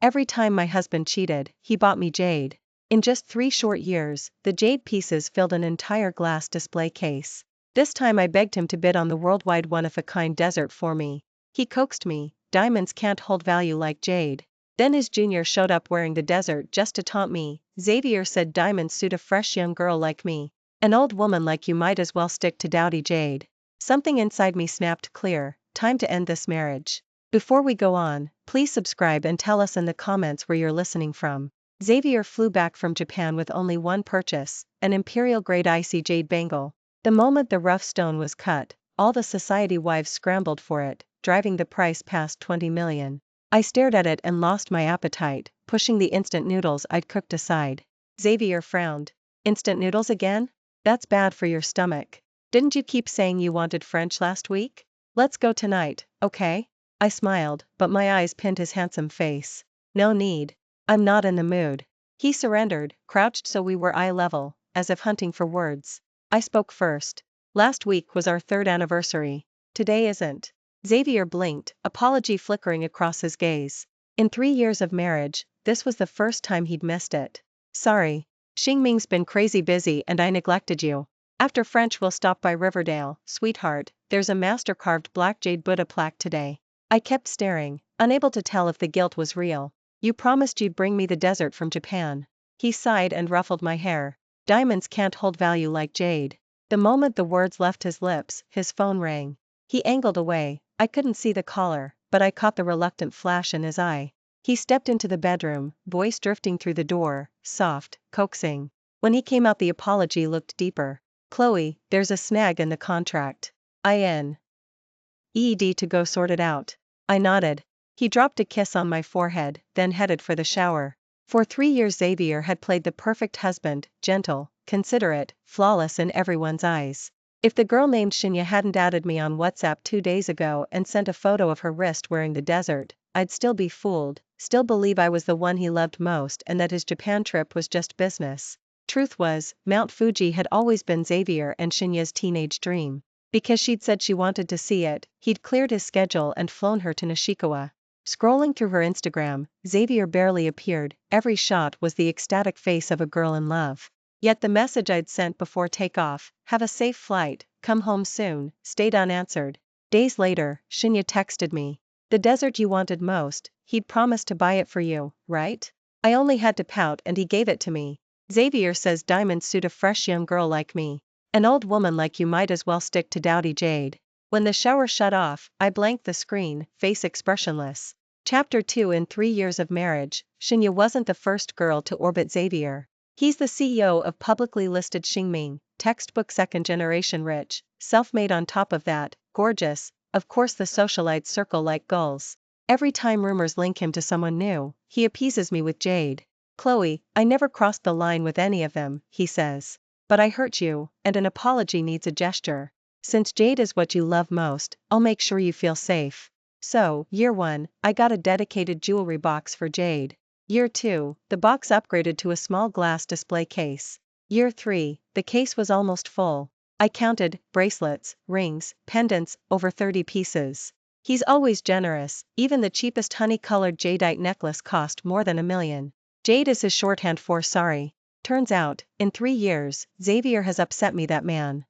Every time my husband cheated, he bought me jade. In just 3 short years, the jade pieces filled an entire glass display case. This time I begged him to bid on the worldwide one-of-a-kind desert for me. He coaxed me, diamonds can't hold value like jade. Then his junior showed up wearing the desert just to taunt me. Xavier said diamonds suit a fresh young girl like me. An old woman like you might as well stick to dowdy jade. Something inside me snapped clear, time to end this marriage. Before we go on, please subscribe and tell us in the comments where you're listening from. Xavier flew back from Japan with only one purchase, an imperial-grade icy jade bangle. The moment the rough stone was cut, all the society wives scrambled for it, driving the price past 20 million. I stared at it and lost my appetite, pushing the instant noodles I'd cooked aside. Xavier frowned. Instant noodles again? That's bad for your stomach. Didn't you keep saying you wanted French last week? Let's go tonight, okay? I smiled, but my eyes pinned his handsome face. No need. I'm not in the mood. He surrendered, crouched so we were eye level, as if hunting for words. I spoke first. Last week was our 3rd anniversary. Today isn't. Xavier blinked, apology flickering across his gaze. In 3 years of marriage, this was the first time he'd missed it. Sorry. Xingming's been crazy busy and I neglected you. After French we'll stop by Riverdale, sweetheart, there's a master-carved black jade Buddha plaque today. I kept staring, unable to tell if the guilt was real. You promised you'd bring me the desert from Japan. He sighed and ruffled my hair. Diamonds can't hold value like jade. The moment the words left his lips, his phone rang. He angled away. I couldn't see the caller, but I caught the reluctant flash in his eye. He stepped into the bedroom, voice drifting through the door, soft, coaxing. When he came out the apology looked deeper. Chloe, there's a snag in the contract. I.N.E.D. to go sort it out. I nodded. He dropped a kiss on my forehead, then headed for the shower. For 3 years Xavier had played the perfect husband, gentle, considerate, flawless in everyone's eyes. If the girl named Shinya hadn't added me on WhatsApp 2 days ago and sent a photo of her wrist wearing the desert, I'd still be fooled, still believe I was the one he loved most and that his Japan trip was just business. Truth was, Mount Fuji had always been Xavier and Shinya's teenage dream. Because she'd said she wanted to see it, he'd cleared his schedule and flown her to Nishikawa. Scrolling through her Instagram, Xavier barely appeared, every shot was the ecstatic face of a girl in love. Yet the message I'd sent before takeoff, have a safe flight, come home soon, stayed unanswered. Days later, Shinya texted me. The desert you wanted most, he'd promised to buy it for you, right? I only had to pout and he gave it to me. Xavier says diamonds suit a fresh young girl like me. An old woman like you might as well stick to dowdy jade. When the shower shut off, I blanked the screen, face expressionless. Chapter 2 In 3 years of marriage, Shinya wasn't the first girl to orbit Xavier. He's the CEO of publicly listed Xingming, textbook second-generation rich, self-made on top of that, gorgeous, of course the socialites circle like gulls. Every time rumors link him to someone new, he appeases me with jade. Chloe, I never crossed the line with any of them, he says. But I hurt you, and an apology needs a gesture. Since jade is what you love most, I'll make sure you feel safe. So, year 1, I got a dedicated jewelry box for jade. Year 2, the box upgraded to a small glass display case. Year 3, the case was almost full. I counted, bracelets, rings, pendants, over 30 pieces. He's always generous, even the cheapest honey-colored jadeite necklace cost more than $1 million. Jade is his shorthand for sorry. Turns out, in 3 years, Xavier has upset me that man.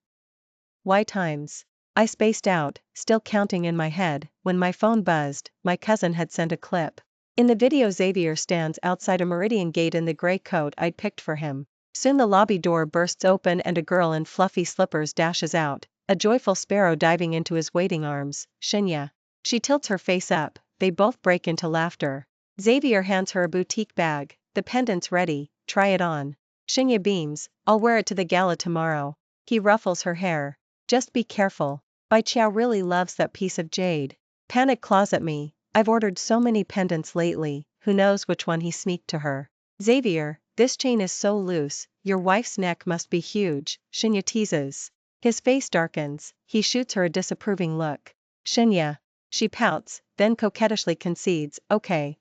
Why times? I spaced out, still counting in my head, when my phone buzzed. My cousin had sent a clip. In the video Xavier stands outside a Meridian gate in the gray coat I'd picked for him. Soon the lobby door bursts open and a girl in fluffy slippers dashes out, a joyful sparrow diving into his waiting arms, Shinya. She tilts her face up, they both break into laughter. Xavier hands her a boutique bag, the pendant's ready, try it on. Shinya beams, I'll wear it to the gala tomorrow. He ruffles her hair. Just be careful. Bai Qiao really loves that piece of jade. Panic claws at me, I've ordered so many pendants lately, who knows which one he sneaked to her. Xavier, this chain is so loose, your wife's neck must be huge, Shinya teases. His face darkens, he shoots her a disapproving look. Shinya. She pouts, then coquettishly concedes, okay,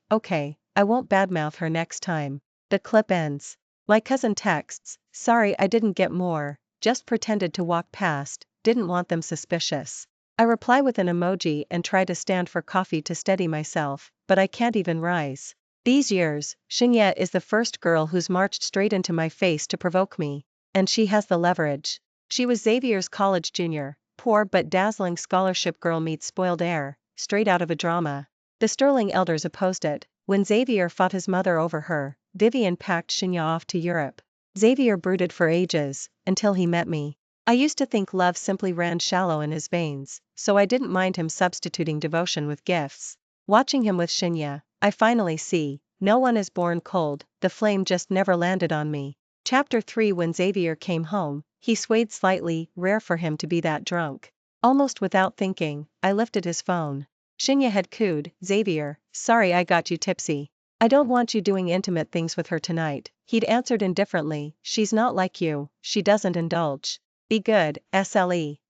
I won't badmouth her next time. The clip ends. My cousin texts, sorry I didn't get more, just pretended to walk past, didn't want them suspicious. I reply with an emoji and try to stand for coffee to steady myself, but I can't even rise. These years, Shinya is the first girl who's marched straight into my face to provoke me. And she has the leverage. She was Xavier's college junior, poor but dazzling scholarship girl meets spoiled heir, straight out of a drama. The Sterling elders opposed it. When Xavier fought his mother over her, Vivian packed Shinya off to Europe. Xavier brooded for ages, until he met me. I used to think love simply ran shallow in his veins, so I didn't mind him substituting devotion with gifts. Watching him with Shinya, I finally see, no one is born cold, the flame just never landed on me. Chapter 3. When Xavier came home, he swayed slightly, rare for him to be that drunk. Almost without thinking, I lifted his phone. Shinya had cooed, "Xavier, sorry I got you tipsy. I don't want you doing intimate things with her tonight." He'd answered indifferently, "She's not like you, she doesn't indulge. Be good, SLE.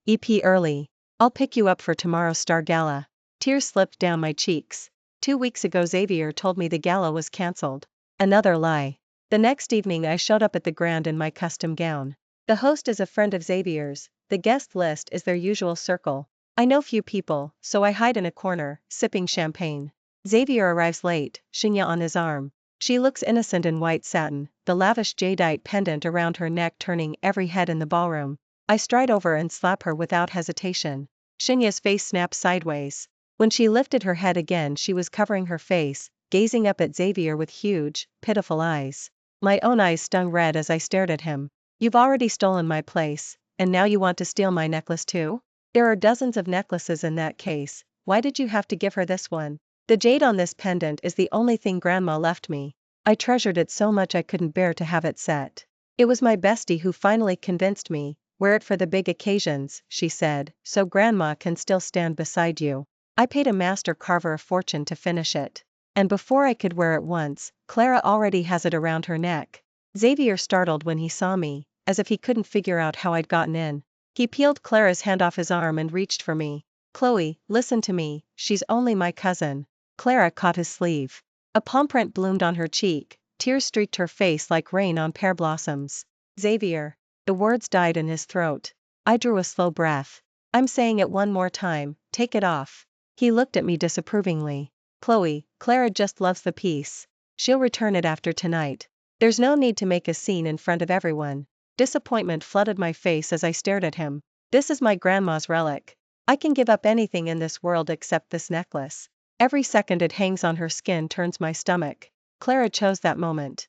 EP early. I'll pick you up for tomorrow's Star Gala." Tears slipped down my cheeks. 2 weeks ago Xavier told me the gala was cancelled. Another lie. The next evening I showed up at the Grand in my custom gown. The host is a friend of Xavier's, the guest list is their usual circle. I know few people, so I hide in a corner, sipping champagne. Xavier arrives late, Shinya on his arm. She looks innocent in white satin, the lavish jadeite pendant around her neck turning every head in the ballroom. I stride over and slap her without hesitation. Shinya's face snaps sideways. When she lifted her head again she was covering her face, gazing up at Xavier with huge, pitiful eyes. My own eyes stung red as I stared at him. "You've already stolen my place, and now you want to steal my necklace too? There are dozens of necklaces in that case, why did you have to give her this one? The jade on this pendant is the only thing Grandma left me. I treasured it so much I couldn't bear to have it set. It was my bestie who finally convinced me, wear it for the big occasions," she said, "so Grandma can still stand beside you." I paid a master carver a fortune to finish it. And before I could wear it once, Clara already has it around her neck. Xavier startled when he saw me, as if he couldn't figure out how I'd gotten in. He peeled Clara's hand off his arm and reached for me. "Chloe, listen to me, she's only my cousin." Clara caught his sleeve. A palmprint bloomed on her cheek, tears streaked her face like rain on pear blossoms. "Xavier." The words died in his throat. I drew a slow breath. "I'm saying it one more time, take it off." He looked at me disapprovingly. "Chloe, Clara just loves the piece. She'll return it after tonight. There's no need to make a scene in front of everyone." Disappointment flooded my face as I stared at him. "This is my grandma's relic. I can give up anything in this world except this necklace. Every second it hangs on her skin turns my stomach." Clara chose that moment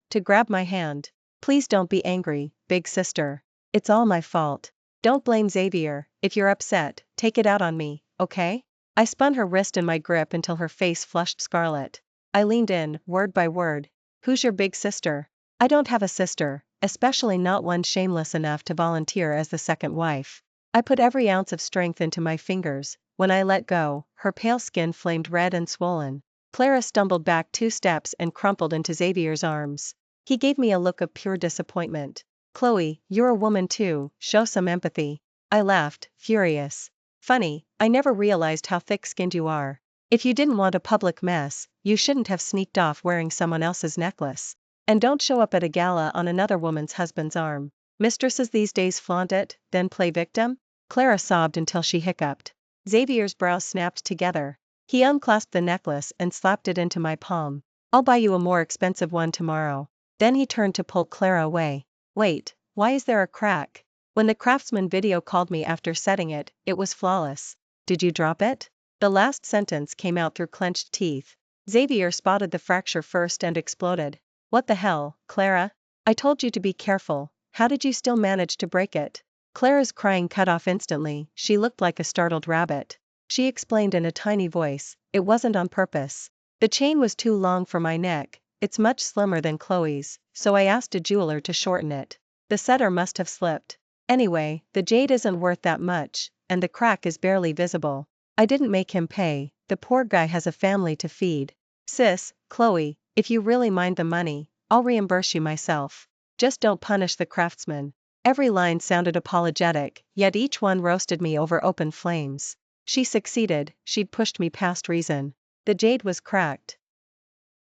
to grab my hand. "Please don't be angry, big sister. It's all my fault. Don't blame Xavier. If you're upset, take it out on me, okay?" I spun her wrist in my grip until her face flushed scarlet. I leaned in, word by word. "Who's your big sister?" "I don't have a sister, especially not one shameless enough to volunteer as the second wife." I put every ounce of strength into my fingers. When I let go, her pale skin flamed red and swollen. Clara stumbled back 2 steps and crumpled into Xavier's arms. He gave me a look of pure disappointment. "Chloe, you're a woman too, show some empathy." I laughed, furious. "Funny, I never realized how thick-skinned you are. If you didn't want a public mess, you shouldn't have sneaked off wearing someone else's necklace. And don't show up at a gala on another woman's husband's arm. Mistresses these days flaunt it, then play victim." Clara sobbed until she hiccuped. Xavier's brows snapped together. He unclasped the necklace and slapped it into my palm. "I'll buy you a more expensive one tomorrow." Then he turned to pull Clara away. "Wait, why is there a crack? When the craftsman video called me after setting it, it was flawless. Did you drop it?" The last sentence came out through clenched teeth. Xavier spotted the fracture first and exploded. "What the hell, Clara? I told you to be careful, how did you still manage to break it?" Clara's crying cut off instantly, she looked like a startled rabbit. She explained in a tiny voice, "It wasn't on purpose. The chain was too long for my neck, it's much slimmer than Chloe's, so I asked a jeweler to shorten it. The setter must have slipped. Anyway, the jade isn't worth that much, and the crack is barely visible. I didn't make him pay, the poor guy has a family to feed." "Sis, Chloe, if you really mind the money, I'll reimburse you myself. Just don't punish the craftsman." Every line sounded apologetic, yet each one roasted me over open flames. She succeeded, she'd pushed me past reason. The jade was cracked.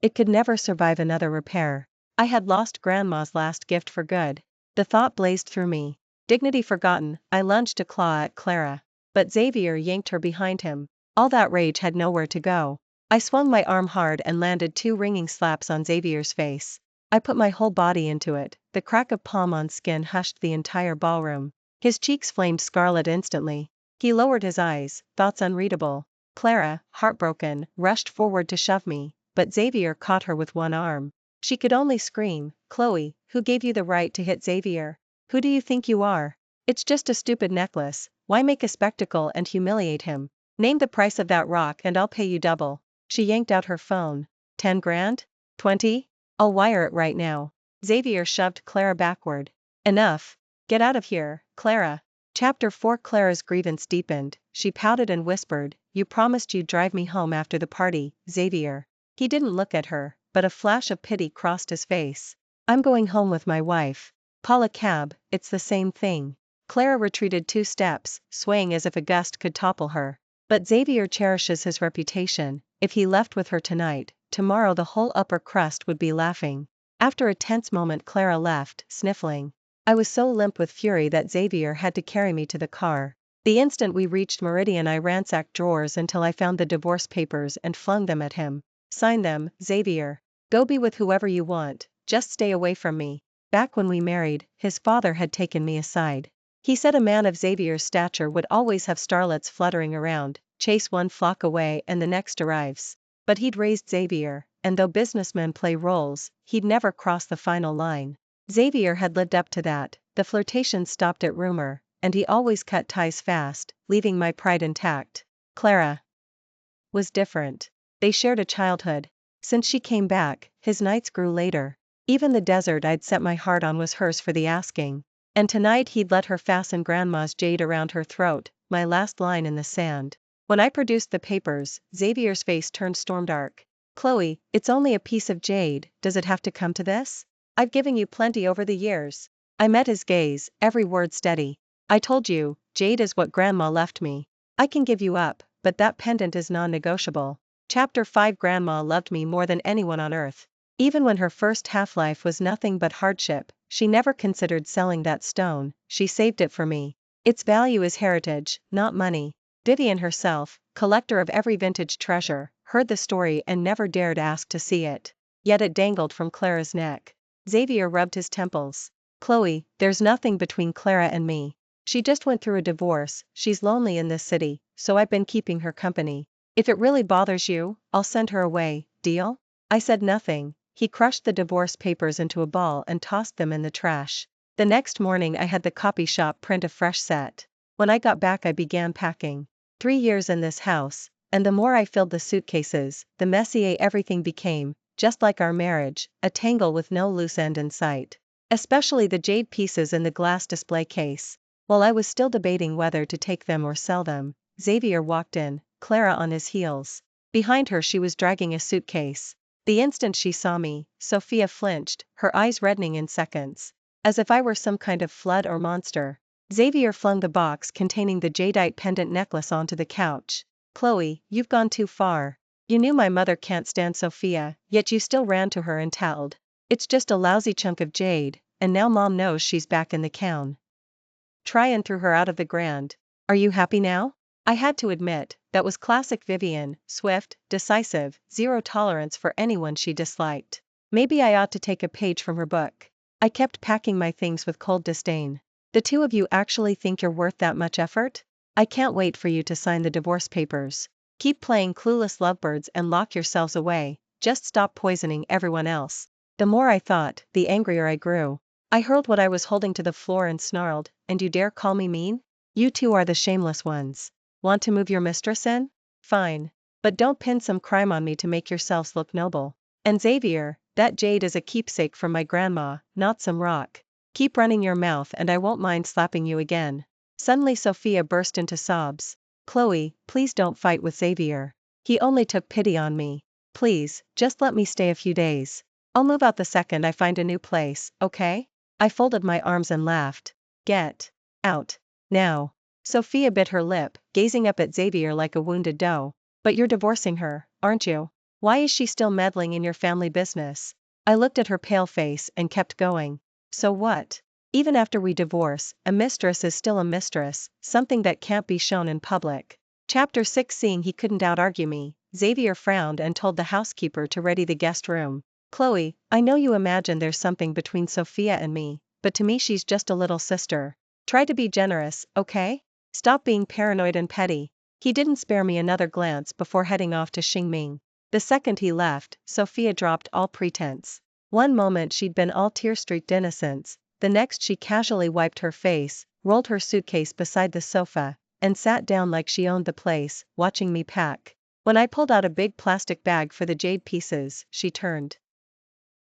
It could never survive another repair. I had lost Grandma's last gift for good. The thought blazed through me. Dignity forgotten, I lunged to claw at Clara. But Xavier yanked her behind him. All that rage had nowhere to go. I swung my arm hard and landed 2 ringing slaps on Xavier's face. I put my whole body into it. The crack of palm on skin hushed the entire ballroom. His cheeks flamed scarlet instantly. He lowered his eyes, thoughts unreadable. Clara, heartbroken, rushed forward to shove me, but Xavier caught her with one arm. She could only scream. Chloe, who gave you the right to hit Xavier? Who do you think you are? It's just a stupid necklace. Why make a spectacle and humiliate him? Name the price of that rock and I'll pay you double. She yanked out her phone. 10 grand? 20? I'll wire it right now. Xavier shoved Clara backward. Enough. Get out of here, Clara. Chapter 4. Clara's grievance deepened. She pouted and whispered, you promised you'd drive me home after the party, Xavier. He didn't look at her, but a flash of pity crossed his face. I'm going home with my wife. Call a cab, it's the same thing. Clara retreated 2 steps, swaying as if a gust could topple her. But Xavier cherishes his reputation. If he left with her tonight, tomorrow the whole upper crust would be laughing. After a tense moment Clara left, sniffling. I was so limp with fury that Xavier had to carry me to the car. The instant we reached Meridian I ransacked drawers until I found the divorce papers and flung them at him. Sign them, Xavier. Go be with whoever you want, just stay away from me. Back when we married, his father had taken me aside. He said a man of Xavier's stature would always have starlets fluttering around, chase one flock away and the next arrives. But he'd raised Xavier, and though businessmen play roles, he'd never cross the final line. Xavier had lived up to that. The flirtation stopped at rumor, and he always cut ties fast, leaving my pride intact. Clara was different. They shared a childhood. Since she came back, his nights grew later. Even the desert I'd set my heart on was hers for the asking. And tonight he'd let her fasten grandma's jade around her throat, my last line in the sand. When I produced the papers, Xavier's face turned storm-dark. Chloe, it's only a piece of jade, does it have to come to this? I've given you plenty over the years. I met his gaze, every word steady. I told you, jade is what grandma left me. I can give you up, but that pendant is non-negotiable. Chapter 5. Grandma loved me more than anyone on earth. Even when her first half-life was nothing but hardship, she never considered selling that stone. She saved it for me. Its value is heritage, not money. Vivian herself, collector of every vintage treasure, heard the story and never dared ask to see it. Yet it dangled from Clara's neck. Xavier rubbed his temples. Chloe, there's nothing between Clara and me. She just went through a divorce, she's lonely in this city, so I've been keeping her company. If it really bothers you, I'll send her away, deal? I said nothing. He crushed the divorce papers into a ball and tossed them in the trash. The next morning I had the copy shop print a fresh set. When I got back I began packing. 3 years in this house, and the more I filled the suitcases, the messier everything became, just like our marriage, a tangle with no loose end in sight. Especially the jade pieces in the glass display case. While I was still debating whether to take them or sell them, Xavier walked in, Clara on his heels. Behind her she was dragging a suitcase. The instant she saw me, Sophia flinched, her eyes reddening in seconds. As if I were some kind of flood or monster. Xavier flung the box containing the jadeite pendant necklace onto the couch. Chloe, you've gone too far. You knew my mother can't stand Sophia, yet you still ran to her and tattled. It's just a lousy chunk of jade, and now mom knows she's back in the count. Try and threw her out of the grand. Are you happy now? I had to admit, that was classic Vivian, swift, decisive, zero tolerance for anyone she disliked. Maybe I ought to take a page from her book. I kept packing my things with cold disdain. The two of you actually think you're worth that much effort? I can't wait for you to sign the divorce papers. Keep playing clueless lovebirds and lock yourselves away, just stop poisoning everyone else. The more I thought, the angrier I grew. I hurled what I was holding to the floor and snarled, and you dare call me mean? You two are the shameless ones. Want to move your mistress in? Fine. But don't pin some crime on me to make yourselves look noble. And Xavier, that jade is a keepsake from my grandma, not some rock. Keep running your mouth and I won't mind slapping you again. Suddenly Sophia burst into sobs. Chloe, please don't fight with Xavier. He only took pity on me. Please, just let me stay a few days. I'll move out the second I find a new place, okay? I folded my arms and laughed. Get out. Now. Sophia bit her lip, gazing up at Xavier like a wounded doe. But you're divorcing her, aren't you? Why is she still meddling in your family business? I looked at her pale face and kept going. So what? Even after we divorce, a mistress is still a mistress, something that can't be shown in public. Chapter 6. Seeing he couldn't out-argue me, Xavier frowned and told the housekeeper to ready the guest room. Chloe, I know you imagine there's something between Sophia and me, but to me she's just a little sister. Try to be generous, okay? Stop being paranoid and petty. He didn't spare me another glance before heading off to Xingming. The second he left, Sophia dropped all pretense. One moment she'd been all tear-streaked innocence, the next she casually wiped her face, rolled her suitcase beside the sofa, and sat down like she owned the place, watching me pack. When I pulled out a big plastic bag for the jade pieces, she turned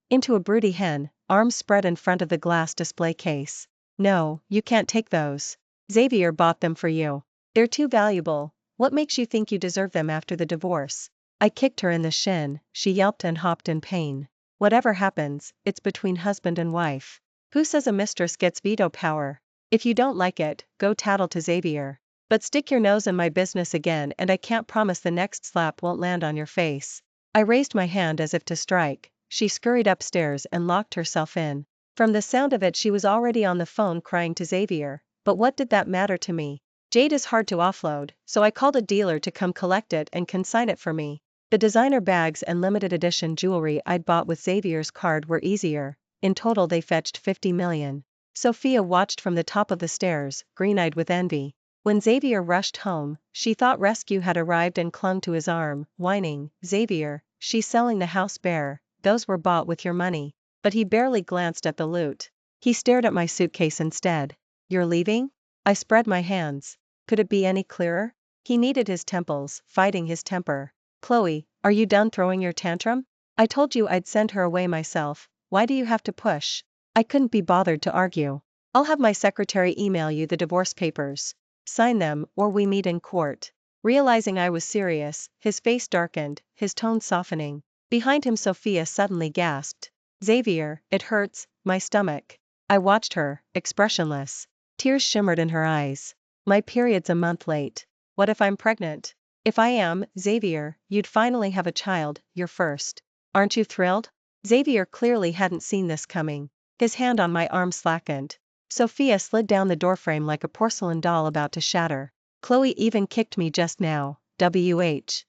into a broody hen, arms spread in front of the glass display case. No, you can't take those. Xavier bought them for you. They're too valuable. What makes you think you deserve them after the divorce? I kicked her in the shin, she yelped and hopped in pain. Whatever happens, it's between husband and wife. Who says a mistress gets veto power? If you don't like it, go tattle to Xavier. But stick your nose in my business again and I can't promise the next slap won't land on your face. I raised my hand as if to strike. She scurried upstairs and locked herself in. From the sound of it she was already on the phone crying to Xavier, but what did that matter to me? Jade is hard to offload, so I called a dealer to come collect it and consign it for me. The designer bags and limited edition jewelry I'd bought with Xavier's card were easier. In total they fetched 50 million. Sophia watched from the top of the stairs, green-eyed with envy. When Xavier rushed home, she thought rescue had arrived and clung to his arm, whining, Xavier, she's selling the house bare, those were bought with your money. But he barely glanced at the loot. He stared at my suitcase instead. You're leaving? I spread my hands. Could it be any clearer? He kneaded his temples, fighting his temper. Chloe, are you done throwing your tantrum? I told you I'd send her away myself, why do you have to push? I couldn't be bothered to argue. I'll have my secretary email you the divorce papers. Sign them, or we meet in court. Realizing I was serious, his face darkened, his tone softening. Behind him Sophia suddenly gasped. Xavier, it hurts, my stomach. I watched her, expressionless. Tears shimmered in her eyes. My period's a month late. What if I'm pregnant? If I am, Xavier, you'd finally have a child, your first. Aren't you thrilled? Xavier clearly hadn't seen this coming. His hand on my arm slackened. Sophia slid down the doorframe like a porcelain doll about to shatter. Chloe even kicked me just now, WH.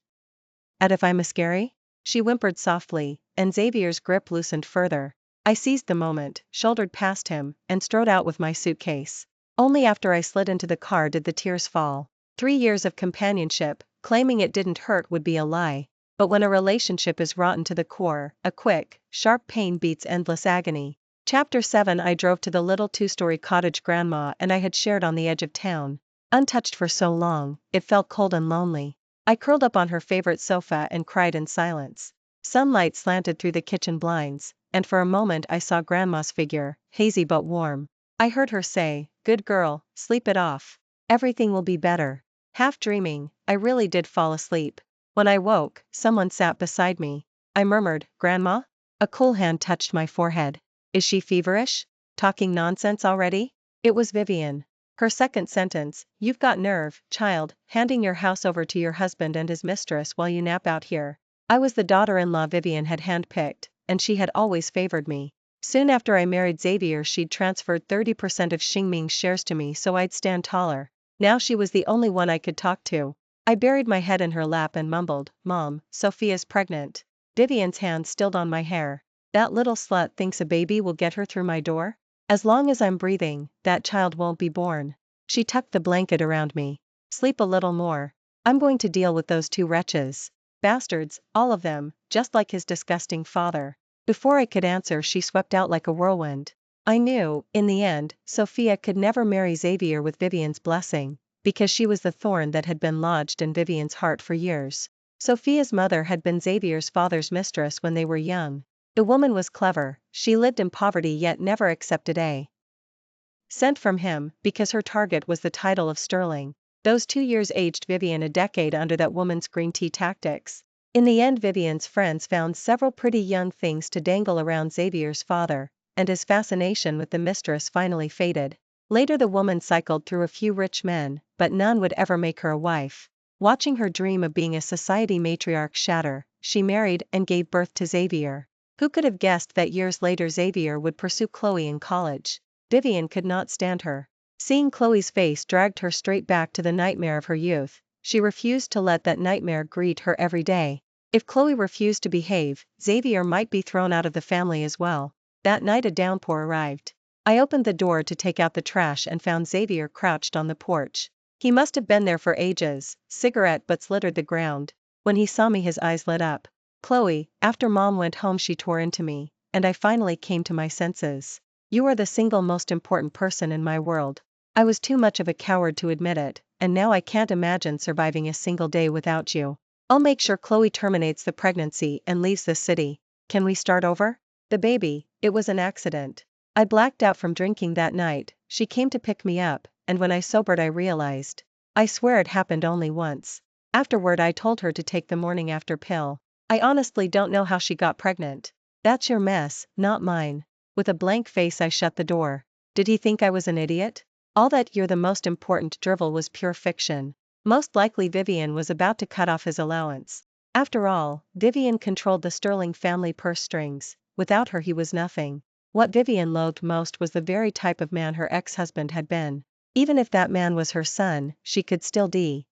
And if I'm a scary? She whimpered softly, and Xavier's grip loosened further. I seized the moment, shouldered past him, and strode out with my suitcase. Only after I slid into the car did the tears fall. 3 years of companionship, claiming it didn't hurt would be a lie. But when a relationship is rotten to the core, a quick, sharp pain beats endless agony. Chapter 7 I drove to the little 2-story cottage Grandma and I had shared on the edge of town. Untouched for so long, it felt cold and lonely. I curled up on her favorite sofa and cried in silence. Sunlight slanted through the kitchen blinds, and for a moment I saw Grandma's figure, hazy but warm. I heard her say, "Good girl, sleep it off. Everything will be better." Half dreaming, I really did fall asleep. When I woke, someone sat beside me. I murmured, "Grandma?" A cool hand touched my forehead. Is she feverish? Talking nonsense already? It was Vivian. Her second sentence, "You've got nerve, child, handing your house over to your husband and his mistress while you nap out here." I was the daughter-in-law Vivian had handpicked, and she had always favored me. Soon after I married Xavier she'd transferred 30% of Xingming's shares to me so I'd stand taller. Now she was the only one I could talk to. I buried my head in her lap and mumbled, "Mom, Sophia's pregnant." Vivian's hand stilled on my hair. That little slut thinks a baby will get her through my door? As long as I'm breathing, that child won't be born. She tucked the blanket around me. Sleep a little more. I'm going to deal with those 2 wretches. Bastards, all of them, just like his disgusting father. Before I could answer she swept out like a whirlwind. I knew, in the end, Sophia could never marry Xavier with Vivian's blessing, because she was the thorn that had been lodged in Vivian's heart for years. Sophia's mother had been Xavier's father's mistress when they were young. The woman was clever, she lived in poverty yet never accepted a cent from him, because her target was the title of Sterling. Those 2 years aged Vivian a decade under that woman's green tea tactics. In the end Vivian's friends found several pretty young things to dangle around Xavier's father, and his fascination with the mistress finally faded. Later the woman cycled through a few rich men, but none would ever make her a wife. Watching her dream of being a society matriarch shatter, she married and gave birth to Xavier. Who could have guessed that years later Xavier would pursue Chloe in college? Vivian could not stand her. Seeing Chloe's face dragged her straight back to the nightmare of her youth, she refused to let that nightmare greet her every day. If Chloe refused to behave, Xavier might be thrown out of the family as well. That night a downpour arrived. I opened the door to take out the trash and found Xavier crouched on the porch. He must have been there for ages, cigarette butts littered the ground. When he saw me his eyes lit up. Chloe, after Mom went home she tore into me, and I finally came to my senses. You are the single most important person in my world. I was too much of a coward to admit it, and now I can't imagine surviving a single day without you. I'll make sure Chloe terminates the pregnancy and leaves this city. Can we start over? The baby, it was an accident. I blacked out from drinking that night. She came to pick me up, and when I sobered I realized. I swear it happened only once. Afterward I told her to take the morning after pill. I honestly don't know how she got pregnant. That's your mess, not mine. With a blank face I shut the door. Did he think I was an idiot? All that "you're the most important" drivel was pure fiction. Most likely Vivian was about to cut off his allowance. After all, Vivian controlled the Sterling family purse strings. Without her he was nothing. What Vivian loathed most was the very type of man her ex-husband had been. Even if that man was her son, she could still disown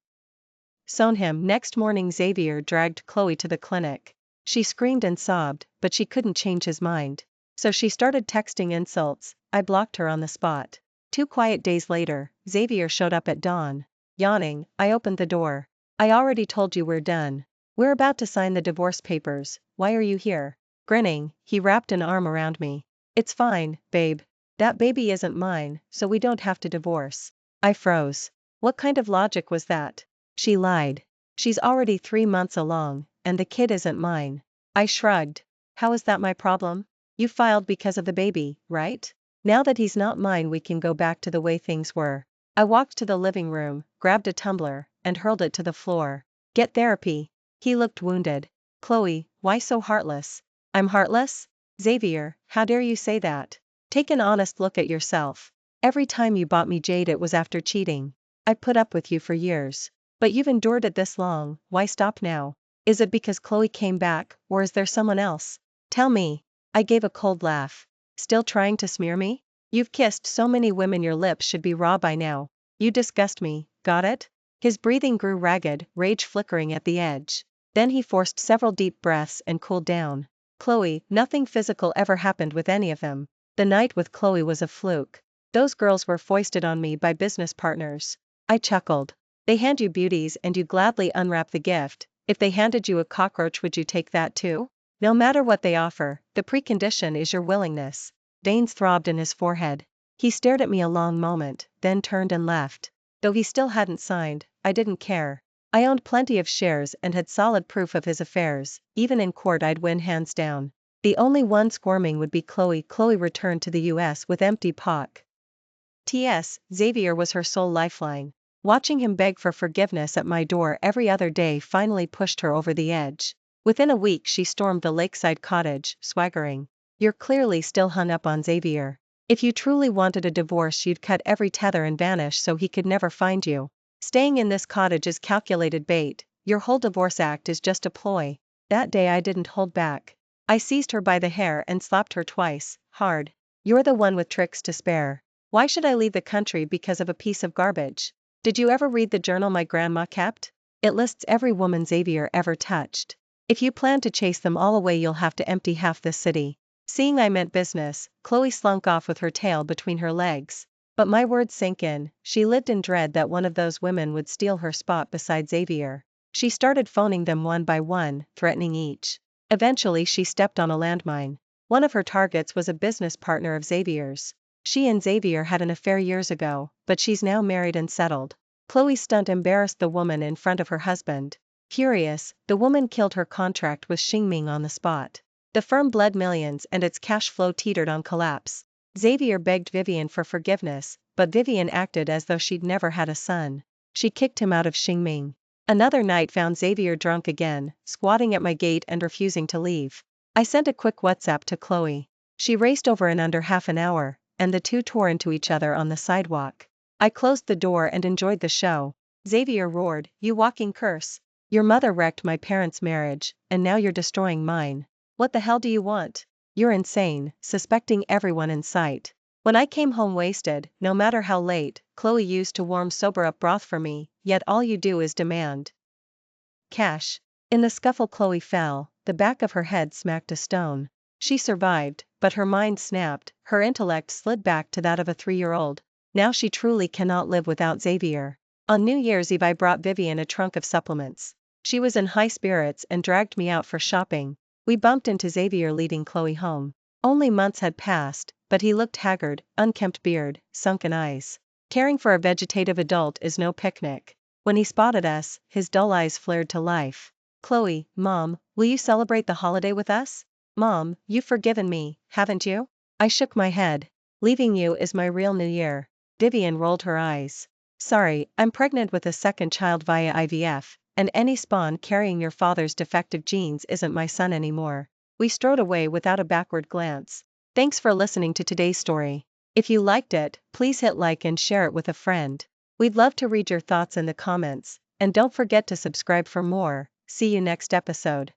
him. Next morning Xavier dragged Chloe to the clinic. She screamed and sobbed, but she couldn't change his mind. So she started texting insults. I blocked her on the spot. 2 quiet days later, Xavier showed up at dawn. Yawning, I opened the door. I already told you we're done. We're about to sign the divorce papers. Why are you here? Grinning, he wrapped an arm around me. It's fine, babe. That baby isn't mine, so we don't have to divorce. I froze. What kind of logic was that? She lied. She's already 3 months along, and the kid isn't mine. I shrugged. How is that my problem? You filed because of the baby, right? Now that he's not mine we can go back to the way things were. I walked to the living room, grabbed a tumbler, and hurled it to the floor. Get therapy. He looked wounded. Chloe, why so heartless? I'm heartless? Xavier, how dare you say that? Take an honest look at yourself. Every time you bought me jade it was after cheating. I put up with you for years. But you've endured it this long, why stop now? Is it because Chloe came back, or is there someone else? Tell me. I gave a cold laugh. Still trying to smear me? You've kissed so many women your lips should be raw by now. You disgust me, got it? His breathing grew ragged, rage flickering at the edge. Then he forced several deep breaths and cooled down. Chloe, nothing physical ever happened with any of them. The night with Chloe was a fluke. Those girls were foisted on me by business partners. I chuckled. They hand you beauties and you gladly unwrap the gift. If they handed you a cockroach would you take that too? No matter what they offer, the precondition is your willingness. Veins throbbed in his forehead. He stared at me a long moment, then turned and left. Though he still hadn't signed, I didn't care. I owned plenty of shares and had solid proof of his affairs. Even in court I'd win hands down. The only one squirming would be Chloe. Chloe returned to the US with empty pockets. Xavier was her sole lifeline. Watching him beg for forgiveness at my door every other day finally pushed her over the edge. Within a week she stormed the lakeside cottage, swaggering. You're clearly still hung up on Xavier. If you truly wanted a divorce you'd cut every tether and vanish so he could never find you. Staying in this cottage is calculated bait. Your whole divorce act is just a ploy. That day I didn't hold back. I seized her by the hair and slapped her twice, hard. You're the one with tricks to spare. Why should I leave the country because of a piece of garbage? Did you ever read the journal my grandma kept? It lists every woman Xavier ever touched. If you plan to chase them all away you'll have to empty half this city. Seeing I meant business, Chloe slunk off with her tail between her legs. But my words sank in. She lived in dread that one of those women would steal her spot beside Xavier. She started phoning them one by one, threatening each. Eventually she stepped on a landmine. One of her targets was a business partner of Xavier's. She and Xavier had an affair years ago, but she's now married and settled. Chloe's stunt embarrassed the woman in front of her husband. Furious, the woman killed her contract with Xingming on the spot. The firm bled millions and its cash flow teetered on collapse. Xavier begged Vivian for forgiveness, but Vivian acted as though she'd never had a son. She kicked him out of Xingming. Another night found Xavier drunk again, squatting at my gate and refusing to leave. I sent a quick WhatsApp to Chloe. She raced over in under half an hour, and the two tore into each other on the sidewalk. I closed the door and enjoyed the show. Xavier roared, "You walking curse. Your mother wrecked my parents' marriage, and now you're destroying mine. What the hell do you want? You're insane, suspecting everyone in sight. When I came home wasted, no matter how late, Chloe used to warm sober up broth for me, yet all you do is demand cash. In the scuffle Chloe fell, the back of her head smacked a stone. She survived, but her mind snapped, her intellect slid back to that of a 3-year-old. Now she truly cannot live without Xavier. On New Year's Eve I brought Vivian a trunk of supplements. She was in high spirits and dragged me out for shopping. We bumped into Xavier leading Chloe home. Only months had passed, but he looked haggard, unkempt beard, sunken eyes. Caring for a vegetative adult is no picnic. When he spotted us, his dull eyes flared to life. Chloe, Mom, will you celebrate the holiday with us? Mom, you've forgiven me, haven't you? I shook my head. Leaving you is my real New Year. Vivian rolled her eyes. Sorry, I'm pregnant with a second child via IVF, and any spawn carrying your father's defective genes isn't my son anymore. We strode away without a backward glance. Thanks for listening to today's story. If you liked it, please hit like and share it with a friend. We'd love to read your thoughts in the comments, and don't forget to subscribe for more. See you next episode.